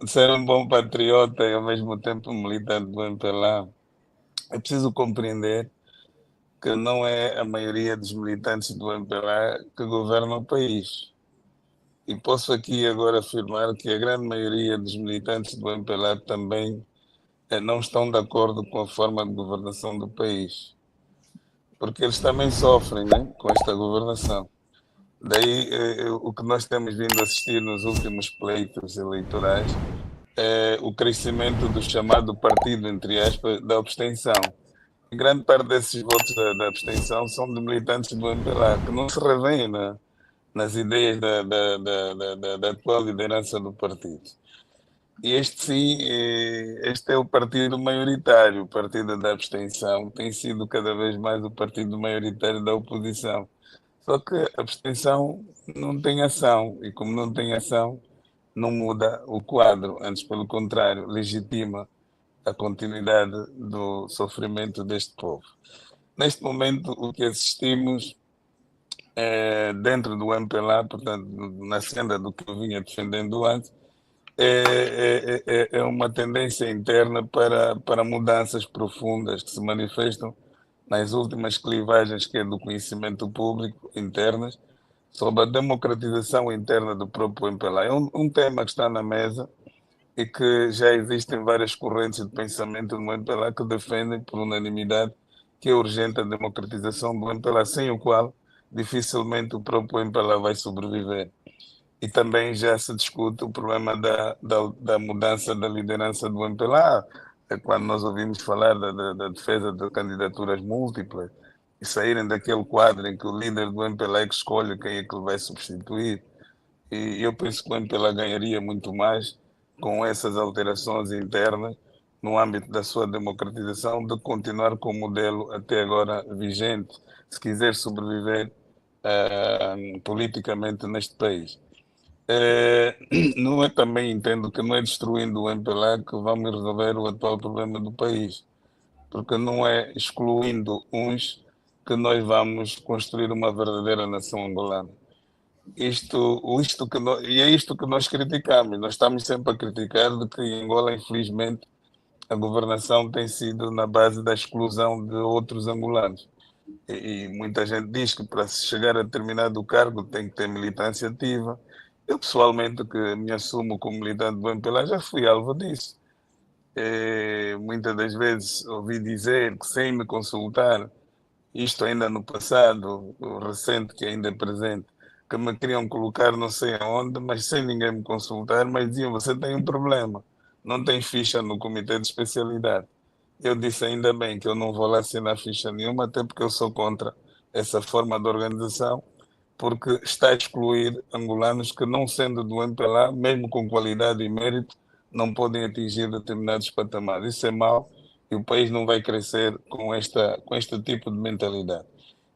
Ser um bom patriota e ao mesmo tempo um militante do MPLA, é preciso compreender que não é a maioria dos militantes do MPLA que governa o país. E posso aqui agora afirmar que a grande maioria dos militantes do MPLA também não estão de acordo com a forma de governação do país, porque eles também sofrem, né, com esta governação. Daí, o que nós temos vindo a assistir nos últimos pleitos eleitorais é o crescimento do chamado partido, entre aspas, da abstenção. E grande parte desses votos da abstenção são de militantes do MPLA, que não se revêem nas ideias da atual liderança do partido. E este sim, este é o partido maioritário, o partido da abstenção, tem sido cada vez mais o partido maioritário da oposição. Só que a abstenção não tem ação, e como não tem ação, não muda o quadro, antes pelo contrário, legitima a continuidade do sofrimento deste povo. Neste momento, o que assistimos dentro do MPLA, portanto, na senda do que eu vinha defendendo antes, é uma tendência interna para mudanças profundas que se manifestam nas últimas clivagens que é do conhecimento público internas sobre a democratização interna do próprio MPLA. É um tema que está na mesa e que já existem várias correntes de pensamento no MPLA que defendem por unanimidade que é urgente a democratização do MPLA, sem o qual dificilmente o próprio MPLA vai sobreviver. E também já se discute o problema da mudança da liderança do MPLA, quando nós ouvimos falar da defesa de candidaturas múltiplas e saírem daquele quadro em que o líder do MPLA é que escolhe quem é que ele vai substituir. E eu penso que o MPLA ganharia muito mais com essas alterações internas no âmbito da sua democratização, de continuar com o modelo até agora vigente, se quiser sobreviver politicamente neste país. É, não é também, entendo que não é destruindo o MPLA que vamos resolver o atual problema do país, porque não é excluindo uns que nós vamos construir uma verdadeira nação angolana. E é isto que nós criticamos. Nós estamos sempre a criticar de que em Angola, infelizmente, a governação tem sido na base da exclusão de outros angolanos. E muita gente diz que para se chegar a determinado cargo tem que ter militância ativa. Eu, pessoalmente, que me assumo como militante do MPLA, já fui alvo disso. Muitas das vezes ouvi dizer que sem me consultar, isto ainda no passado, o recente que ainda é presente, que me queriam colocar não sei aonde, mas sem ninguém me consultar, mas diziam, você tem um problema, não tem ficha no comitê de especialidade. Eu disse ainda bem que eu não vou lá assinar ficha nenhuma, até porque eu sou contra essa forma de organização, porque está a excluir angolanos que, não sendo do MPLA, mesmo com qualidade e mérito, não podem atingir determinados patamares. Isso é mau e o país não vai crescer com este tipo de mentalidade.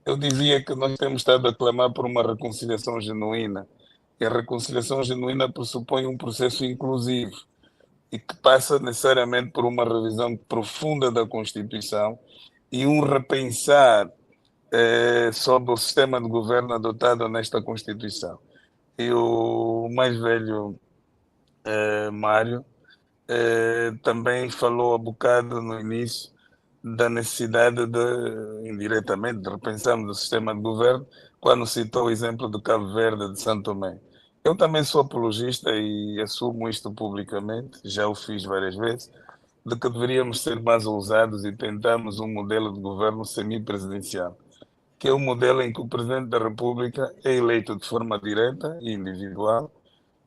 Eu dizia que nós temos estado a clamar por uma reconciliação genuína, e a reconciliação genuína pressupõe um processo inclusivo e que passa necessariamente por uma revisão profunda da Constituição e um repensar sobre o sistema de governo adotado nesta Constituição. E o mais velho, Mário, também falou há bocado no início da necessidade de, indiretamente, de repensarmos o sistema de governo, quando citou o exemplo de Cabo Verde, de Santo Tomé. Eu também sou apologista e assumo isto publicamente, já o fiz várias vezes, de que deveríamos ser mais ousados e tentarmos um modelo de governo semipresidencial, que é o modelo em que o Presidente da República é eleito de forma direta e individual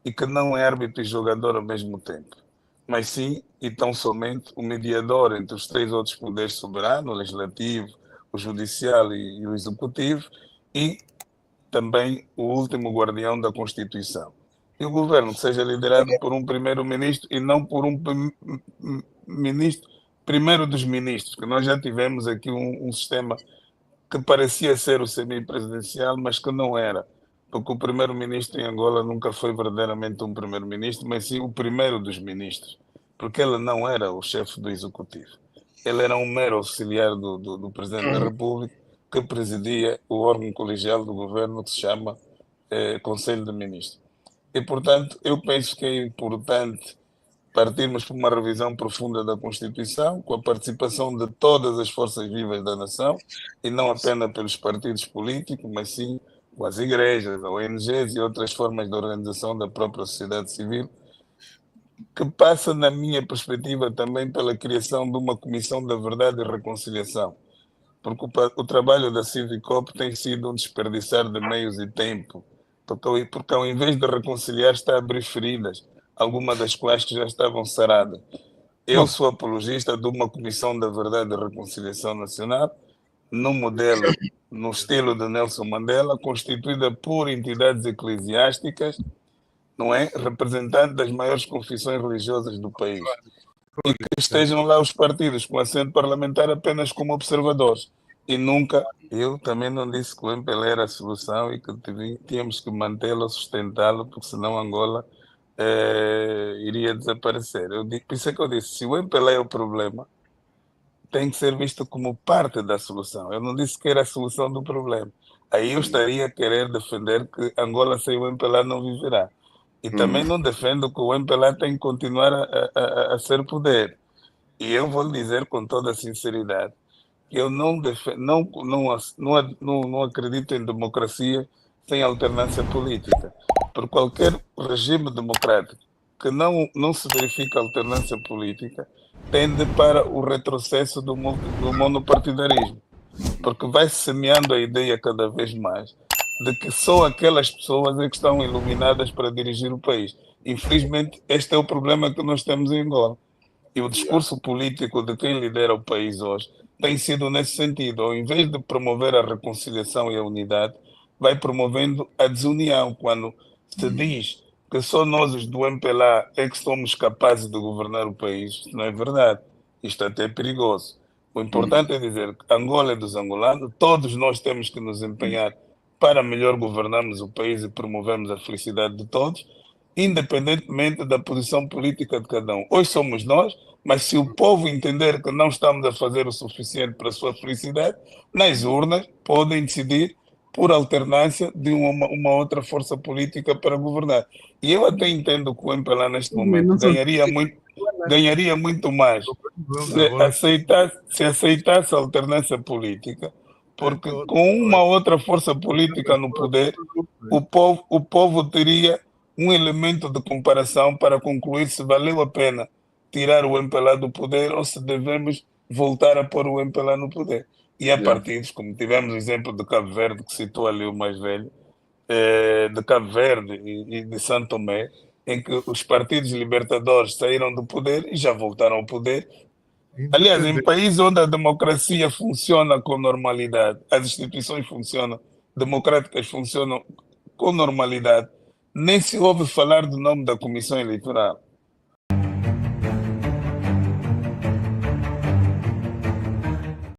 e que não é árbitro e jogador ao mesmo tempo, mas sim e tão somente o mediador entre os três outros poderes soberanos, o legislativo, o judicial e o executivo, e também o último guardião da Constituição. E o governo que seja liderado por um primeiro-ministro e não por um ministro, primeiro dos ministros, que nós já tivemos aqui um sistema que parecia ser o semipresidencial, mas que não era, porque o primeiro-ministro em Angola nunca foi verdadeiramente um primeiro-ministro, mas sim o primeiro dos ministros, porque ele não era o chefe do executivo. Ele era um mero auxiliar do presidente da República, que presidia o órgão colegial do governo que se chama Conselho de Ministros. E, portanto, eu penso que é importante partirmos para uma revisão profunda da Constituição, com a participação de todas as forças vivas da nação, e não apenas pelos partidos políticos, mas sim com as igrejas, ONGs e outras formas de organização da própria sociedade civil, que passa, na minha perspectiva, também pela criação de uma comissão da verdade e reconciliação, porque o trabalho da Civicop tem sido um desperdiçar de meios e tempo, porque ao invés de reconciliar está a abrir feridas, algumas das quais que já estavam saradas. Eu Bom, sou apologista de uma comissão da verdade e reconciliação nacional, no modelo, no estilo de Nelson Mandela, constituída por entidades eclesiásticas, não é? Representantes das maiores confissões religiosas do país. E que estejam lá os partidos com assento parlamentar apenas como observadores. E nunca, eu também não disse que o MPLA era a solução e que tínhamos que mantê-lo, sustentá-lo, porque senão Angola iria desaparecer. Por isso é que eu disse, se o MPLA é o problema, tem que ser visto como parte da solução. Eu não disse que era a solução do problema. Aí eu estaria a querer defender que Angola sem o MPLA não viverá. E também não defendo que o MPLA tem que continuar a ser poder. E eu vou lhe dizer com toda a sinceridade que eu não acredito em democracia sem alternância política. Por qualquer regime democrático que não se verifica alternância política tende para o retrocesso do monopartidarismo, porque vai semeando a ideia cada vez mais de que só aquelas pessoas é que estão iluminadas para dirigir o país. Infelizmente, este é o problema que nós temos em Angola. E o discurso político de quem lidera o país hoje tem sido nesse sentido. Ao invés de promover a reconciliação e a unidade, vai promovendo a desunião. Quando se diz que só nós, os do MPLA, é que somos capazes de governar o país, isso não é verdade. Isto até é perigoso. O importante é dizer que Angola é dos angolanos, todos nós temos que nos empenhar para melhor governarmos o país e promovermos a felicidade de todos, independentemente da posição política de cada um. Hoje somos nós, mas se o povo entender que não estamos a fazer o suficiente para a sua felicidade, nas urnas podem decidir por alternância de uma outra força política para governar. E eu até entendo que o MPLA neste momento não são ganharia muito mais agora. se aceitasse a alternância política, porque com uma outra força política no poder, o povo teria um elemento de comparação para concluir se valeu a pena tirar o MPLA do poder ou se devemos voltar a pôr o MPLA no poder. E há Yeah. partidos, como tivemos o exemplo de Cabo Verde, que citou ali o mais velho, de Cabo Verde e de São Tomé, em que os partidos libertadores saíram do poder e já voltaram ao poder. Aliás, em países onde a democracia funciona com normalidade, as instituições funcionam, democráticas funcionam com normalidade, nem se ouve falar do nome da Comissão Eleitoral.